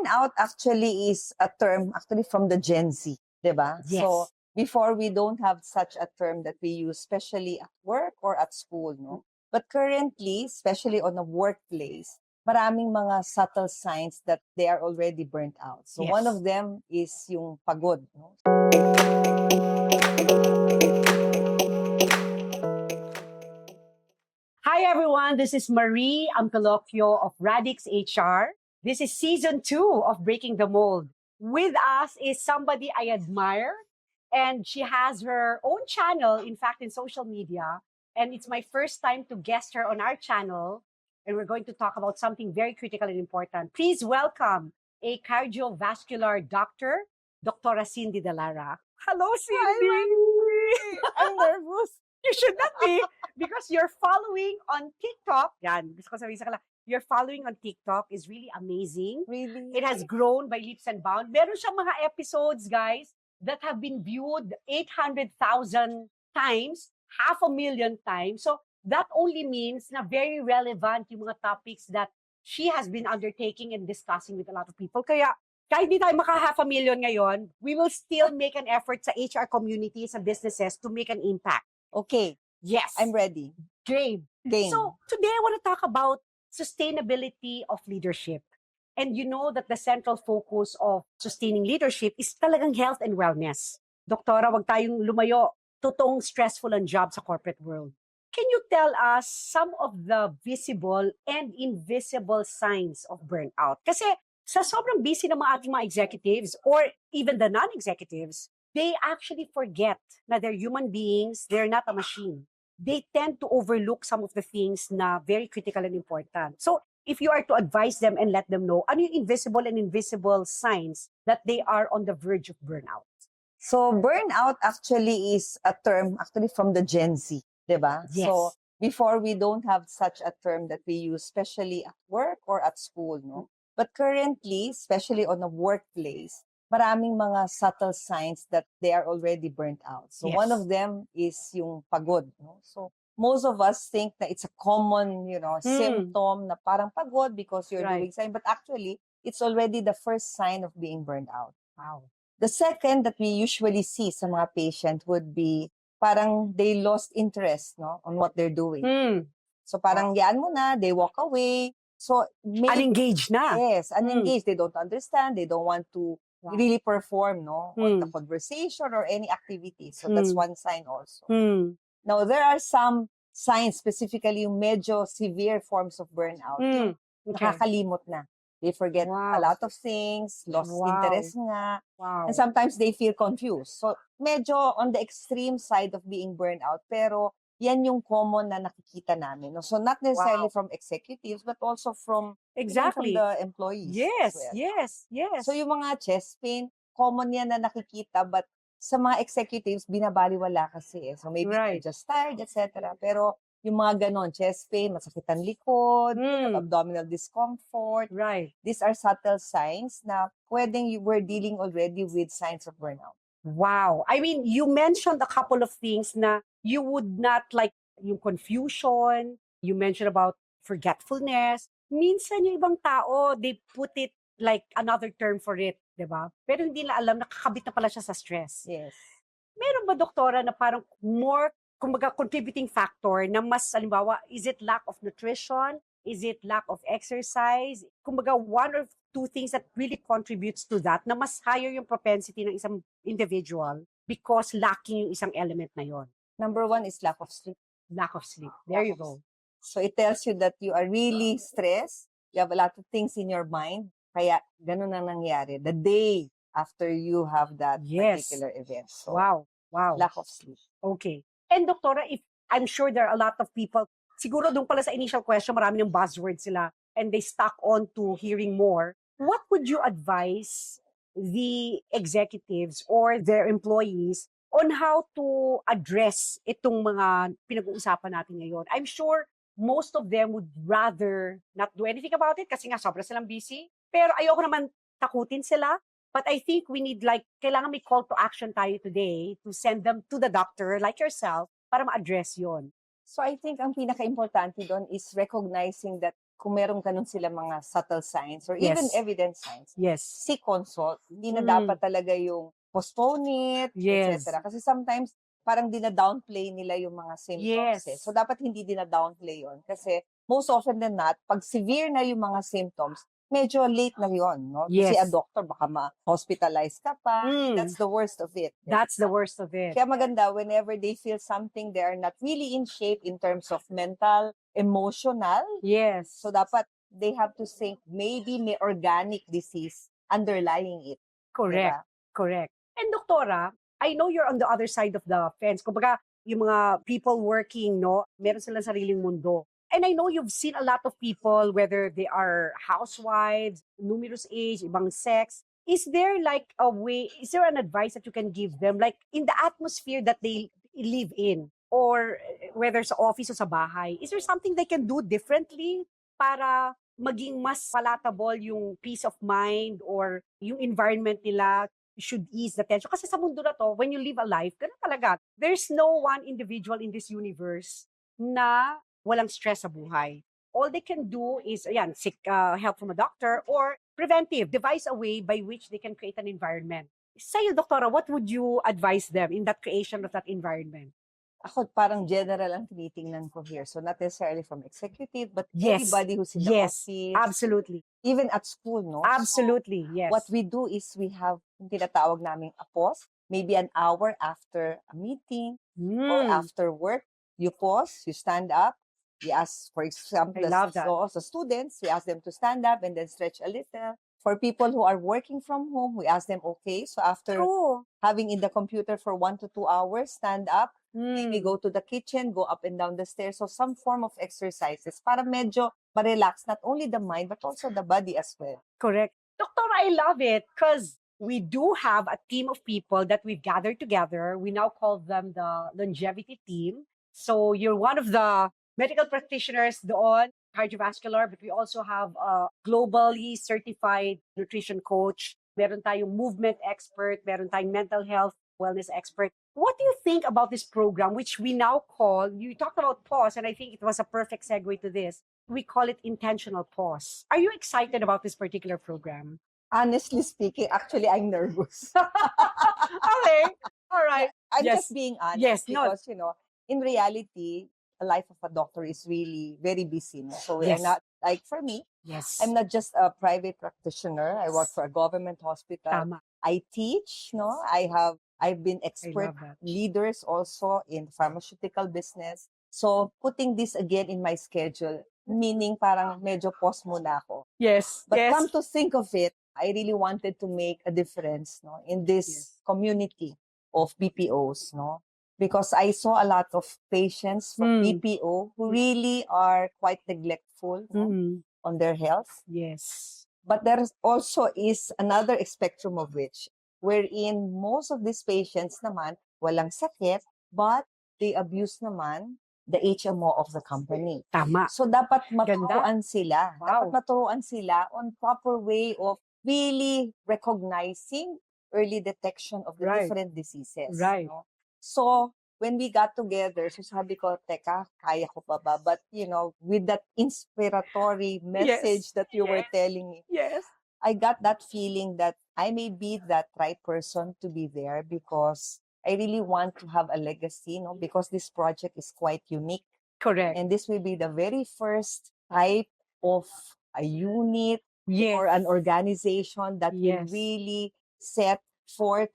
Burnout actually is a term actually from the Gen Z, 'di ba? So Yes. before we don't have such a term that we use, especially at work or at school, no? But currently, especially on a workplace, maraming mga subtle signs that they are already burnt out. So one Yes. of them is yung pagod, no? Hi, everyone. This is Marie Ampelocchio of Radix HR. This is season 2 of Breaking the Mold. With us is somebody I admire, and she has her own channel, in fact, in social media. And it's my first time to guest her on our channel. And we're going to talk about something very critical and important. Please welcome a cardiovascular doctor, Dr. Cindy Delara. Hello, Hi, Cindy. Marie! I'm nervous. You should not be, because you're following on TikTok. Yan, gusto ko sabihin sa kanila, you're following on TikTok is really amazing. Really? It has grown by leaps and bounds. Meron siyang mga episodes, guys, that have been viewed 800,000 times, 500,000 times. So that only means na very relevant yung mga topics that she has been undertaking and discussing with a lot of people. Kaya kahit di tayo maka 500,000 ngayon, we will still make an effort sa HR community, sa businesses to make an impact. Okay, Yes. I'm ready. Game. Game. So today I want to talk about sustainability of leadership. And you know that the central focus of sustaining leadership is talagang health and wellness. Doktora, wag tayong lumayo. Totoong stressful ang job sa corporate world. Can you tell us some of the visible and invisible signs of burnout? Kasi sa sobrang busy ng mga ating mga executives or even the non-executives, they actually forget na they're human beings, they're not a machine. They tend to overlook some of the things na very critical and important. So, if you are to advise them and let them know, ano yung invisible and invisible signs that they are on the verge of burnout? So burnout actually is a term actually from the Gen Z, 'di ba? Yes. So before we don't have such a term that we use, especially at work or at school, no? But currently, especially on a workplace, maraming mga subtle signs that they are already burnt out. So Yes. one of them is yung pagod, no? So most of us think that it's a common, symptom na parang pagod because you're Right. doing something, but actually it's already the first sign of being burnt out. Wow. The second that we usually see sa mga patient would be parang they lost interest, no, on what they're doing. So parang yan mo na, they walk away. So Unengaged na. yes, unengaged. They don't understand. They don't want to Wow. really perform, no, on the conversation or any activity. So that's one sign also. Now, there are some signs, specifically yung medyo severe forms of burnout. Yung nakakalimot na. They forget a lot of things, lost interest nga, Wow. and sometimes they feel confused. So, medyo on the extreme side of being burned out, pero yan yung common na nakikita namin. No? So, not necessarily from executives, but also from, Exactly. from the employees. Yes, as well. yes. So, yung mga chest pain, common yan na nakikita, but sa mga executives, binabaliwala kasi. So, maybe they're just tired, etc. Pero, yung mga ganon, chest pain, masakit ang likod, abdominal discomfort. Right. These are subtle signs na pwedeng you were dealing already with signs of burnout. Wow. I mean, you mentioned a couple of things na you would not like yung confusion, you mentioned about forgetfulness. Minsan yung ibang tao, they put it like another term for it, di ba? Pero hindi na alam, nakakabit na pala siya sa stress. Yes. Meron ba, doktora, na parang more, kumbaga, contributing factor na mas, halimbawa, is it lack of nutrition? Is it lack of exercise? Kumbaga, one or two things that really contributes to that na mas higher yung propensity ng isang individual because lacking yung isang element na yon. Number one is lack of sleep. Lack of sleep. There you go. So it tells you that you are really stressed. You have a lot of things in your mind. Kaya ganun ang nangyari the day after you have that particular event. So, Wow. lack of sleep. Okay. And doktora, if I'm sure there are a lot of people, siguro doon pala sa initial question, marami ng buzzwords sila and they stuck on to hearing more. What would you advise the executives or their employees on how to address itong mga pinag-uusapan natin ngayon? I'm sure most of them would rather not do anything about it kasi nga sobra silang busy. Pero ayoko naman takutin sila. But I think we need kailangan may call to action tayo today to send them to the doctor like yourself para ma-address yon. So I think ang pinaka-importante doon is recognizing that kung meron ganun sila mga subtle signs or even Yes. evident signs, Yes. seek consult. Hindi na Mm. dapat talaga yung postpone it, Yes. etc. Kasi sometimes, parang dina-downplay nila yung mga symptoms. Yes. So, dapat hindi dina-downplay yun. Kasi, most often than not, pag severe na yung mga symptoms, medyo late na yun, no? Kasi a Yes. doctor, baka ma-hospitalize ka pa. That's the worst of it. That's the worst of it. Kaya maganda, whenever they feel something, they are not really in shape in terms of mental, emotional. Yes. So, dapat they have to think maybe may organic disease underlying it. Correct. Diba? Correct. And Doktora, I know you're on the other side of the fence. Kumbaga, yung mga people working, no, meron silang sariling mundo. And I know you've seen a lot of people, whether they are housewives, numerous age, ibang sex. Is there like a way, is there an advice that you can give them? Like in the atmosphere that they live in, or whether sa office o sa bahay, is there something they can do differently para maging mas palatable yung peace of mind or yung environment nila should ease the tension? Kasi sa mundo na to, when you live a life, ganun talaga. There's no one individual in this universe na walang stress sa buhay. All they can do is, seek help from a doctor or preventive, devise a way by which they can create an environment. Sa'yo, Doktora, what would you advise them in that creation of that environment? Ako parang general ang tinitingnan ko here. So not necessarily from executive, but Yes. everybody who's in the Yes. office. Absolutely. Even at school, no? Absolutely. Yes. What we do is we have yung tinatawag naming a pause, maybe an hour after a meeting or after work. You pause, you stand up, we ask, for example, I love that. the students, we ask them to stand up and then stretch a little. For people who are working from home, we ask them, okay, so after having in the computer for 1 to 2 hours, stand up, maybe go to the kitchen, go up and down the stairs. So some form of exercises para medyo ma-relax not only the mind but also the body as well. Correct. Doctor, I love it because we do have a team of people that we've gathered together. We now call them the longevity team. So you're one of the medical practitioners doon, cardiovascular, but we also have a globally certified nutrition coach. Meron tayong movement expert, meron tayong mental health wellness expert. What do you think about this program, which we now call, you talked about pause, and I think it was a perfect segue to this. We call it intentional pause. Are you excited about this particular program? Honestly speaking, actually, I'm nervous. Okay. All right. I'm Yes. just being honest Yes, no. because, in reality, the life of a doctor is really very busy. No? So we Yes. are not, like for me, Yes. I'm not just a private practitioner. I work for a government hospital. Tama. I teach, no? I've been expert love that. leaders also in pharmaceutical business. So putting this again in my schedule, meaning parang medyo pause muna ako. Yes. But yes. come to think of it, I really wanted to make a difference, no, in this Yes. community of BPOs, no, because I saw a lot of patients from BPO who really are quite neglectful, no, on their health. Yes. But there also is another spectrum of which, wherein most of these patients naman walang sakit, but they abuse naman the HMO of the company. Tama. So dapat maturuan sila. Wow. Dapat maturuan sila on proper way of really recognizing early detection of the Right. different diseases. Right. No? So when we got together, so sabi ko, teka, kaya ko pa ba? But, with that inspiratory message that you were Yes. telling me, Yes. I got that feeling that I may be that right person to be there because I really want to have a legacy, no? Because this project is quite unique. Correct. And this will be the very first type of a unit Yes. or an organization that will Yes. really set forth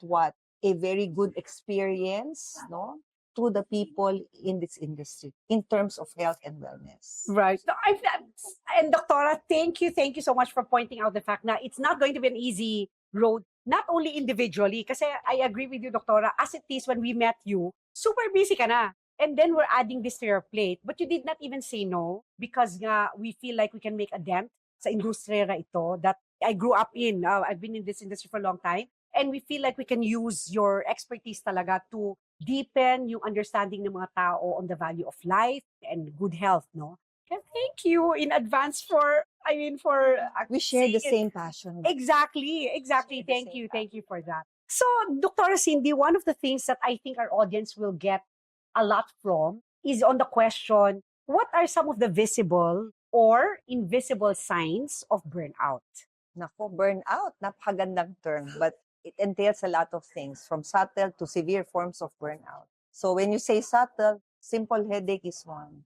a very good experience, no, to the people in this industry in terms of health and wellness. Right. So and Doctora, thank you so much for pointing out the fact that it's not going to be an easy road, not only individually, kasi I agree with you, Doctora, as it is when we met you, super busy ka na. And then we're adding this to your plate. But you did not even say no because nga we feel like we can make a dent sa industriya na ito that I grew up in. I've been in this industry for a long time. And we feel like we can use your expertise talaga to deepen yung understanding ng mga tao on the value of life and good health, no? And thank you in advance for We share the saying it. same passion. Exactly. Share the Thank same you for that. So, Dr. Cindy, one of the things that I think our audience will get a lot from is on the question, what are some of the visible or invisible signs of burnout? Nako, burnout, napakagandang term, but it entails a lot of things, from subtle to severe forms of burnout. So when you say subtle, simple headache is one.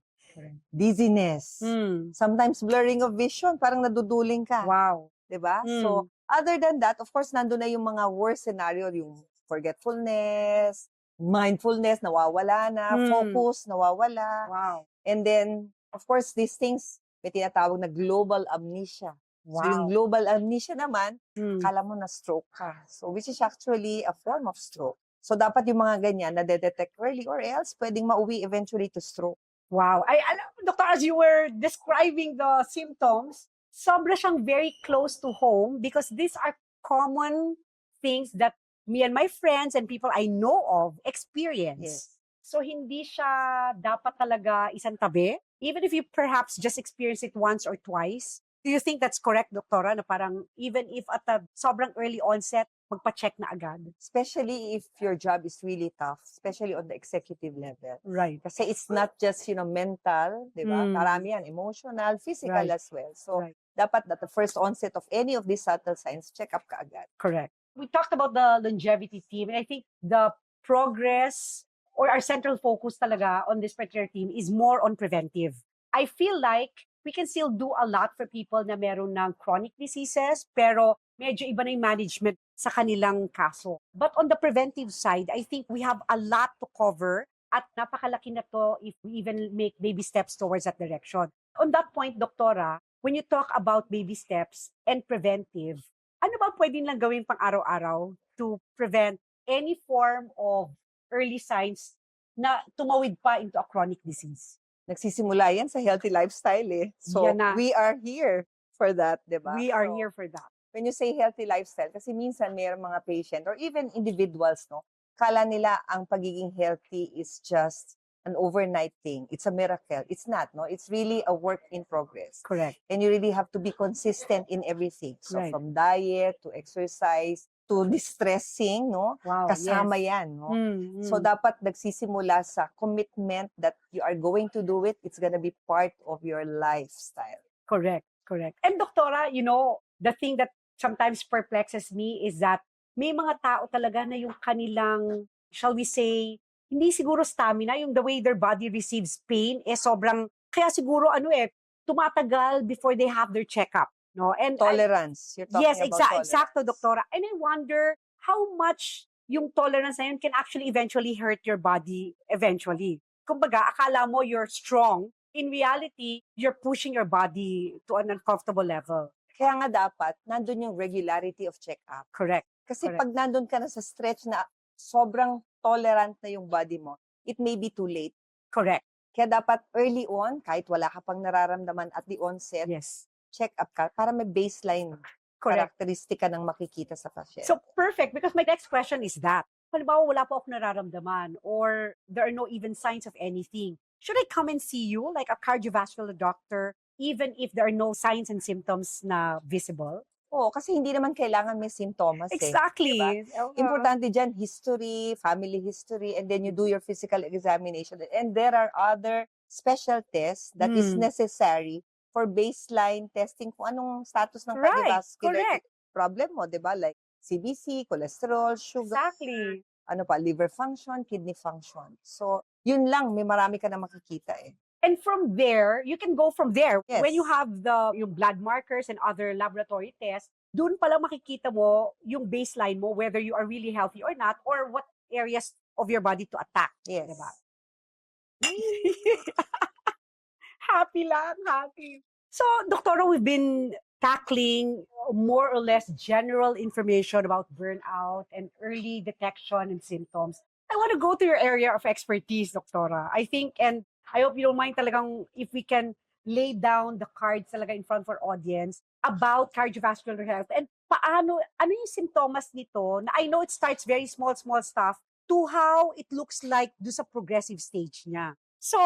Dizziness. Sometimes blurring of vision, parang naduduling ka. Wow. Diba? So, other than that, of course, nandun na yung mga worst scenario, yung forgetfulness, mindfulness, nawawala na, focus, nawawala. Wow. And then, of course, these things, may tinatawag na global amnesia. So, yung Wow. global amnesia naman, akala mo na stroke ka. So, which is actually a form of stroke. So, dapat yung mga ganyan na detect early or else pwedeng mauwi eventually to stroke. Wow. I alam, Doctor, as you were describing the symptoms, sobra siyang very close to home because these are common things that me and my friends and people I know of experience. Yes. So, hindi siya dapat talaga isang tabi. Even if you perhaps just experience it once or twice, do you think that's correct, Doktora, na parang even if at a sobrang early onset, magpa-check na agad? Especially if your job is really tough, especially on the executive level. Right. Kasi it's not just, mental, di ba? Marami yan, emotional, physical Right. as well. So, Right. dapat at the first onset of any of these subtle signs, check up ka agad. Correct. We talked about the longevity team, and I think the progress or our central focus talaga on this particular team is more on preventive. I feel like we can still do a lot for people na meron ng chronic diseases, pero medyo iba na yung management sa kanilang kaso. But on the preventive side, I think we have a lot to cover at napakalaki na to if we even make baby steps towards that direction. On that point, Doktora, when you talk about baby steps and preventive, ano ba pwede lang gawin pang araw-araw to prevent any form of early signs na tumawid pa into a chronic disease? Nagsisimula yan sa healthy lifestyle eh. So, Yan na. we are here for that, di ba? We are So, here for that. when you say healthy lifestyle, kasi minsan mayroong mga patient or even individuals, no, kala nila ang pagiging healthy is just an overnight thing. It's a miracle. It's not, no? It's really a work in progress. Correct. And you really have to be consistent in everything. So Right. from diet to exercise to distressing, no? Wow. Kasama yes. yan, no? So dapat nagsisimula sa commitment that you are going to do it. It's gonna be part of your lifestyle. Correct. Correct. And Doktora, the thing that sometimes perplexes me is that may mga tao talaga na yung kanilang, shall we say, hindi siguro stamina, yung the way their body receives pain, sobrang, kaya siguro tumatagal before they have their checkup. No? And Tolerance. You're talking yes, about tolerance. exacto, Doktora. And I wonder how much yung tolerance na yun can actually eventually hurt your body eventually. Kumbaga, akala mo you're strong. In reality, you're pushing your body to an uncomfortable level. Kaya nga dapat, nandun yung regularity of check-up. Correct. Kasi Correct. pag nandun ka na sa stretch na sobrang tolerant na yung body mo, it may be too late. Correct. Kaya dapat early on, kahit wala ka pang nararamdaman at the onset, Yes. check up ka para may baseline Correct. karakteristika ng makikita sa pasyente. So, perfect. Because my next question is that. Halimbawa, wala po ako nararamdaman or there are no even signs of anything. Should I come and see you like a cardiovascular doctor even if there are no signs and symptoms na visible? Oo, kasi hindi naman kailangan may symptoms. Exactly. Diba? Importante dyan, history, family history, and then you do your physical examination. And there are other special tests that is necessary for baseline testing kung anong status ng cardiovascular problem mo, di ba? Like CBC, cholesterol, sugar. Exactly. Liver function, kidney function. So, yun lang, may marami ka na makikita eh. And from there, you can go from there. Yes. When you have yung blood markers and other laboratory tests, dun pala makikita mo yung baseline mo, whether you are really healthy or not, or what areas of your body to attack. Yes. Diba? Happy lang, happy. So, Doktora, we've been tackling more or less general information about burnout and early detection and symptoms. I want to go to your area of expertise, Doktora. I think, and I hope you don't mind talagang if we can lay down the cards talaga in front of our audience about cardiovascular health and ano yung symptoms nito na I know it starts very small stuff to how it looks like do sa progressive stage niya. So,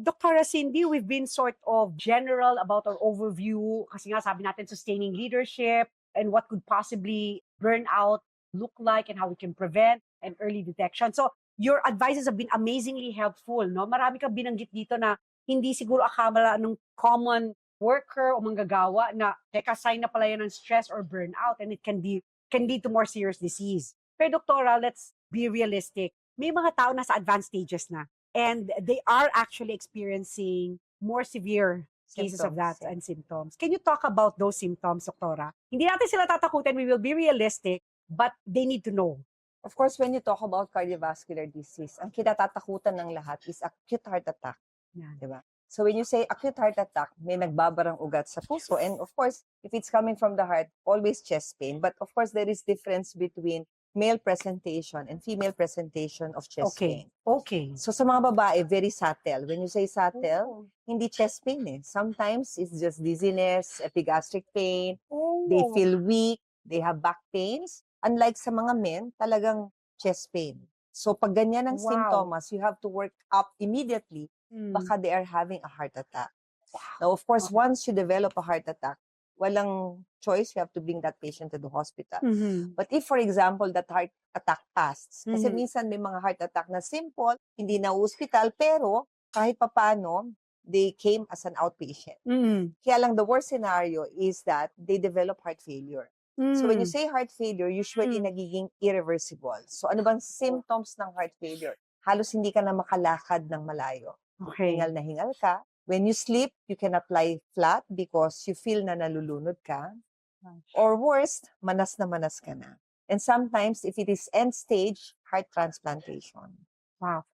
Dr. Cindy, we've been sort of general about our overview kasi nga sabi natin sustaining leadership and what could possibly burnout look like and how we can prevent and early detection. So, your advices have been amazingly helpful, no? Marami kang binanggit dito na hindi siguro akala ng common worker o manggagawa na, teka, sign na pala yan ng stress or burnout and it can lead to more serious disease. Pero doktora, let's be realistic. May mga tao na sa advanced stages na and they are actually experiencing more severe cases of that and symptoms. Can you talk about those symptoms, doktora? Hindi natin sila tatakutin, we will be realistic, but they need to know. Of course, when you talk about cardiovascular disease, ang kinatatakutan ng lahat is acute heart attack. Yan. Diba? So when you say acute heart attack, may nagbabarang ugat sa puso. And of course, if it's coming from the heart, always chest pain. But of course, there is difference between male presentation and female presentation of chest pain. Okay. So sa mga babae, very subtle. When you say subtle, hindi chest pain eh. Sometimes it's just dizziness, epigastric pain, they feel weak, they have back pains. Unlike sa mga men, talagang chest pain. So pag ganyan ang symptoms, you have to work up immediately. Baka they are having a heart attack. Now, of course, once you develop a heart attack, walang choice, you have to bring that patient to the hospital. But if, for example, that heart attack passed, kasi minsan may mga heart attack na simple, hindi na hospital, pero kahit papano, they came as an outpatient. Kaya lang, the worst scenario is that they develop heart failure. So when you say heart failure, usually nagiging irreversible. So ano bang symptoms ng heart failure? Halos hindi ka na makalakad ng malayo. Okay. Hingal na hingal ka. When you sleep, you cannot lie flat because you feel na nalulunod ka. Or worse, manas na manas ka na. And sometimes, if it is end stage, heart transplantation. Wow.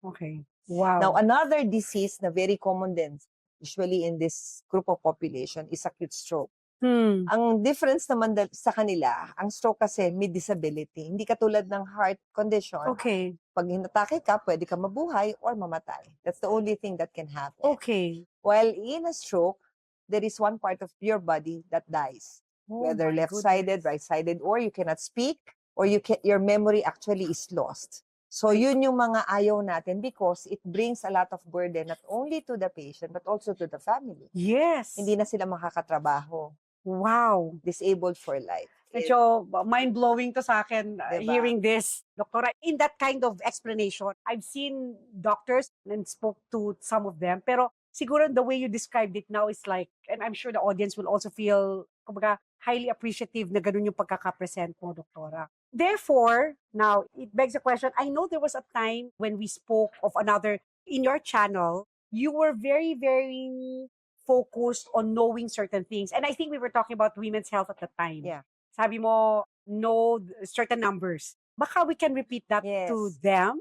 Okay. Wow. Now, another disease na very common din, usually in this group of population, is acute stroke. Ang difference naman sa kanila, ang stroke kasi may disability. Hindi katulad ng heart condition. Okay. Pag hinatake ka, pwede ka mabuhay or mamatay. That's the only thing that can happen. Okay. While in a stroke, there is one part of your body that dies. Whether left-sided, right-sided, or you cannot speak, or your memory actually is lost. So yun yung mga ayaw natin because it brings a lot of burden not only to the patient but also to the family. Yes. Hindi na sila makakatrabaho. Wow. Disabled for life. Medyo mind-blowing to sa akin Diba? hearing this, Doktora. In that kind of explanation, I've seen doctors and spoke to some of them, pero siguro the way you described it now is like, and I'm sure the audience will also feel, kumbaga, highly appreciative na ganun yung pagkakapresent mo, Doktora. Therefore, now, it begs the question, I know there was a time when we spoke of another, in your channel, you were very, very focused on knowing certain things. And I think we were talking about women's health at the time. Yeah. Sabi mo, know certain numbers. Baka we can repeat that to them.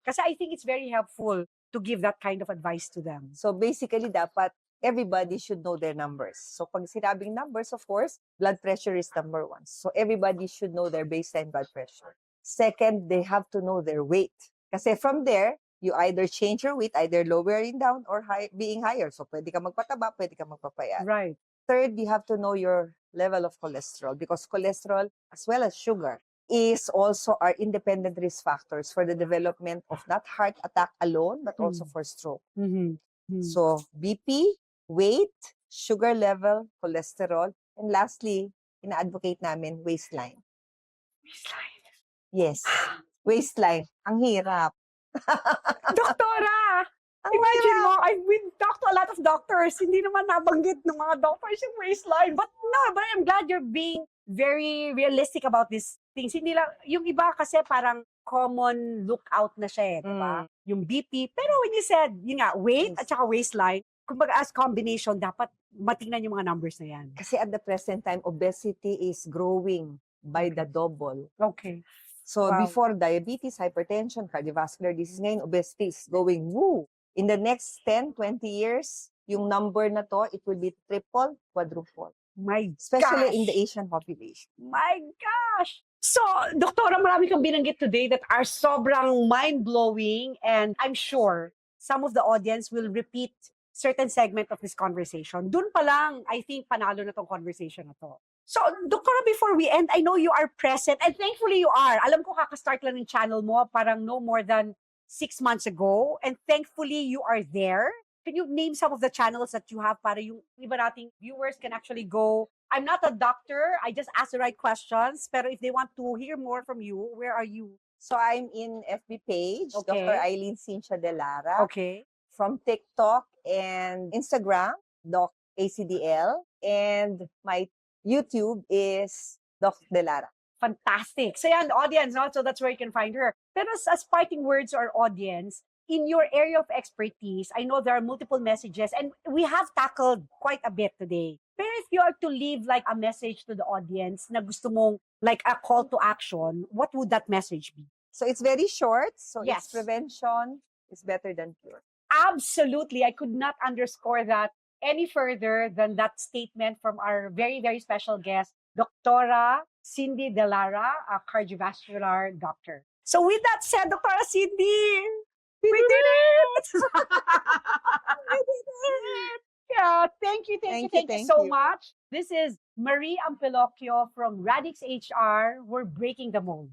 Kasi I think it's very helpful to give that kind of advice to them. So basically, dapat everybody should know their numbers. So pag sinabing numbers, of course, blood pressure is number one. So everybody should know their baseline blood pressure. Second, they have to know their weight. Kasi from there, you either change your weight, either lowering down or being higher. So pwede ka magpataba, pwede ka magpapayat. Right. Third, you have to know your level of cholesterol because cholesterol, as well as sugar, is also our independent risk factors for the development of not heart attack alone, but also for stroke. So BP, weight, sugar level, cholesterol, and lastly, ina-advocate namin waistline. Waistline. Yes, waistline. Ang hirap. Doktora! Imagine mo, we've talked to a lot of doctors. Hindi naman nabanggit ng mga doctors yung waistline. But I'm glad you're being very realistic about these things. Hindi lang, yung iba kasi parang common lookout na siya diba? Yung BP. Pero when you said, yun nga, weight at saka waistline, kumbaga as combination, dapat matingnan yung mga numbers na yan. Kasi at the present time, obesity is growing by the double. Okay. So before diabetes, hypertension, cardiovascular disease, ngayon obesity is going woo. In the next 10, 20 years, yung number na to, it will be triple, quadruple. Especially in the Asian population. My gosh! So, Doktora, marami kang binanggit today that are sobrang mind-blowing and I'm sure some of the audience will repeat certain segment of this conversation. Dun pa lang, I think panalo na tong conversation na to. So, Doktora, before we end, I know you are present and thankfully you are. Alam ko kakastart lang ng channel mo, parang no more than 6 months ago and thankfully you are there. Can you name some of the channels that you have para yung iba nating viewers can actually go? I'm not a doctor, I just ask the right questions, pero if they want to hear more from you, where are you? So I'm in FB page, Okay. Dr. Eileen Cynthia De Lara. Okay. From TikTok and Instagram, Doc ACDL, and my YouTube is Doc Delara. Fantastic. So yan, audience, no? So that's where you can find her. Pero as parting words to our audience, in your area of expertise, I know there are multiple messages and we have tackled quite a bit today. Pero if you are to leave like a message to the audience na gusto mong like a call to action, what would that message be? So it's very short. So Yes. it's prevention is better than cure. Absolutely. I could not underscore that any further than that statement from our very, very special guest, Dr. Cindy Delara, a cardiovascular doctor. So with that said, Dr. Cindy, we did it! We did it! Yeah, thank you so much. This is Marie Ampelocchio from Radix HR. We're breaking the mold.